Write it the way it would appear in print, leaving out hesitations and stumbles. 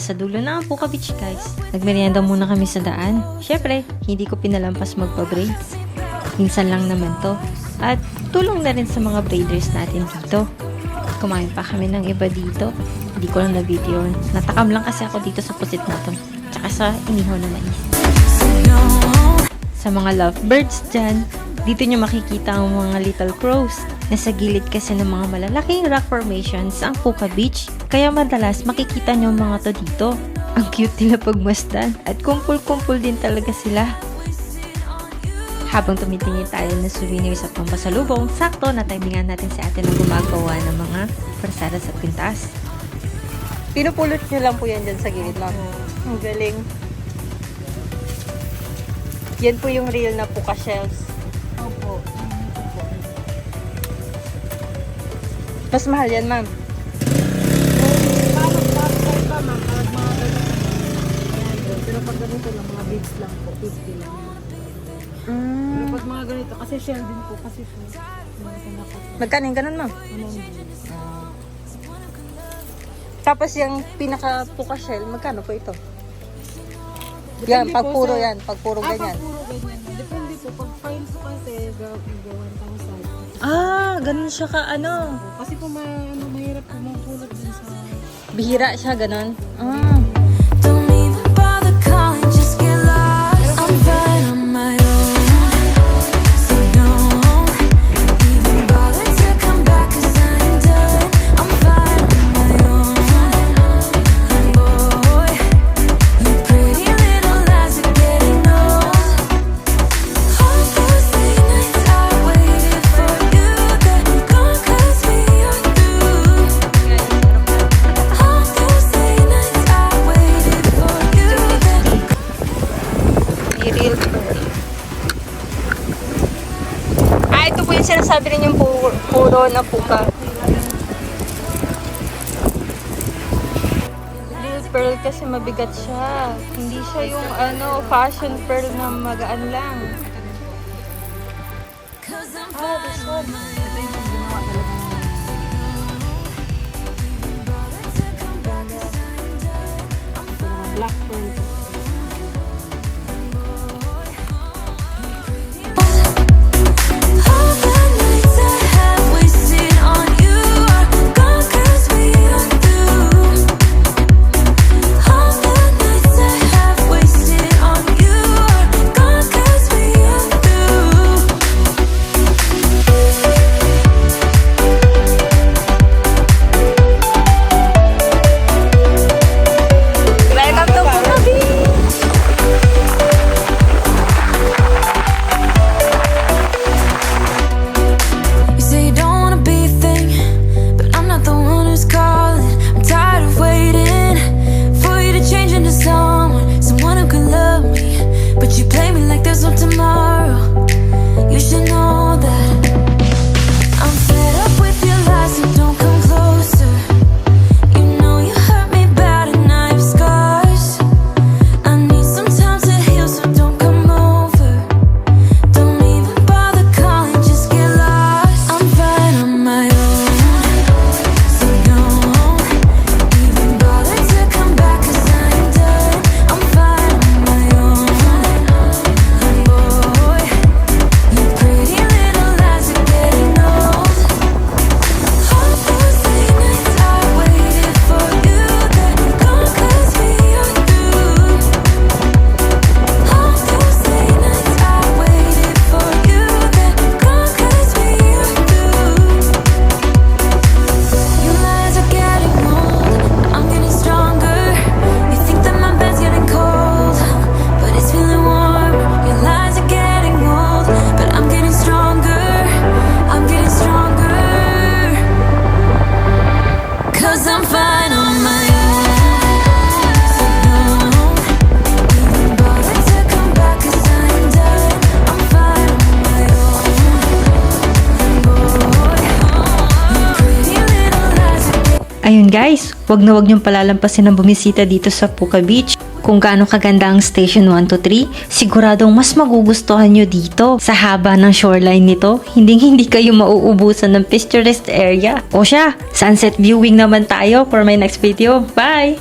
sa dulo ng Puka Beach, guys. Nagmerienda muna kami sa daan. Syempre, hindi ko pinalampas magpa-braids. Minsan lang naman to. At tulong na rin sa mga braiders natin dito. Kumain pa kami ng iba dito. Hindi ko lang na-video. Natakam lang kasi ako dito sa pusit na to. Tsaka sa inihaw na mais. Sa mga lovebirds dyan, dito nyo makikita ang mga little crows. Nasa gilid kasi ng mga malalaking rock formations ang Puka Beach. Kaya madalas makikita nyo mga to dito. Ang cute nila pagmasdan. At kumpul-kumpul din talaga sila. Habang tumitingin tayo ng souvenirs at pampasalubong, sakto na timingan natin si ate na gumagawa ng mga prasadas at pintas. Pinupulot nyo lang po yan dyan sa gilid lang. Ang galing. Yan po yung real na puka shells. Opo. Mas mahal yan, ma'am. Bakit pa, ma'am? Kahit mga ganito. Ayan, pero pag ganito lang, mga beads lang po, 50 lang. Pero pag mga ganito, kasi shell din po, kasi po. Magkano yung ganun, ma'am? Tapos yung pinaka puka shell, magkano po ito? Yan, pag puro yan, pag puro ganyan. Pag puro ganyan. Depende po, pag fine po kasi, go 1,000. Ganun siya ka, ano? Kasi po, mahirap po mapulot din sa... Bihira siya, ganun. Don't even bother calling, just get lost. I'm fine on my own. So don't even bother to come back, 'cause I ain't done. I'm fine on my own. Boy, you pretty little lies are getting old. All those late nights I waited for you, then you gone 'cause we are through. All those late nights I waited for you, then Real pearl. Ito po yung sinasabi rin yung puro na puka. Real pearl kasi mabigat siya. Hindi siya yung fashion pearl na magaan lang. This one. Ito yung ginawa talaga ng black pearl. all the nights I have wasted on you are gone 'cause we are through. All the nights I have wasted on you are gone 'cause we are through. Welcome to Puka Beach! You say you don't wanna be a thing, but I'm not the one who's calling. I'm tired of waiting for you to change into someone who can love me. But you play me like there's no tomorrow. You should know that I'm fed up with your lies, so don't come closer. You know you hurt me bad and I have scars. I need some time to heal, so don't come over. Don't even bother calling, just get lost. I'm fine on my own, so don't even bother to come back, 'cause I ain't done. I'm fine on my own. Boy, you pretty little lies are getting old. All those late nights I waited for you, then you gone 'cause we are through. All those late nights I waited for you, then you gone 'cause we are through. Your lies are getting old, but I'm getting stronger. You think that my bed's getting cold, but it's feeling warm. Your lies are getting old, but I'm getting stronger. I'm getting stronger. 'Cause I'm fine on my own. So don't even bother to come back, 'cause I ain't done. I'm fine on my own. Boy, you pretty little lies are getting Ayun guys, wag na wag niyong palalampasin ang bumisita dito sa Puka Beach. Kung gaano kaganda ang Station 1 to 3, siguradong mas magugustuhan nyo dito. Sa haba ng shoreline nito, hindi kayo mauubusan ng picturesque area. O siya, sunset viewing naman tayo for my next video. Bye!